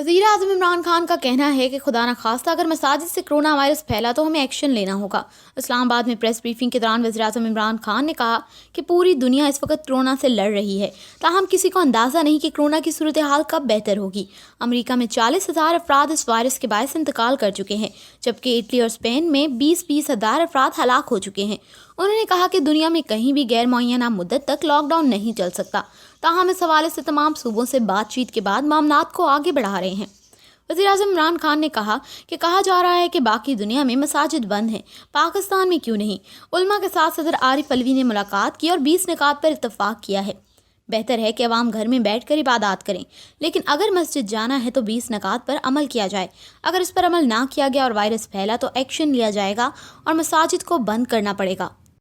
वज़ीर-ए-आज़म इमरान खान का कहना है कि खुदा न खास्ता अगर मसाजिद से कोरोना वायरस फैला तो हमें एक्शन लेना होगा। इस्लामाबाद में प्रेस ब्रीफिंग के दौरान वज़ीर-ए-आज़म इमरान खान ने कहा कि पूरी दुनिया इस वक्त कोरोना से लड़ रही है, ताहम किसी को अंदाज़ा नहीं कि कोरोना की सूरत हाल कब बेहतर होगी। अमरीका में 40,000 अफराद इस वायरस के बायस इंतकाल कर चुके हैं, जबकि इटली और स्पेन में 20-20 हज़ार अफराद हलाक हो चुके हैं। उन्होंने कहा कि दुनिया में कहीं भी गैर मुअय्यना मुद्दत तक लॉकडाउन नहीं चल सकता, ताहम इस हवाले से तमाम सूबों से बातचीत के बाद मामलात को आगे बढ़ा रहे हैं। वज़ीर-ए-आज़म इमरान खान ने कहा जा रहा है कि बाकी दुनिया में मसाजिद बंद हैं, पाकिस्तान में क्यों नहीं। उलमा के साथ सदर आरिफ अलवी ने मुलाकात की और 20 निकात पर इत्तफाक किया है। बेहतर है कि अवाम घर में बैठकर इबादत करें, लेकिन अगर मस्जिद जाना है तो 20 निकात पर अमल किया जाए। अगर इस पर अमल ना किया गया और वायरस फैला तो एक्शन लिया जाएगा और मसाजिद को बंद करना पड़ेगा।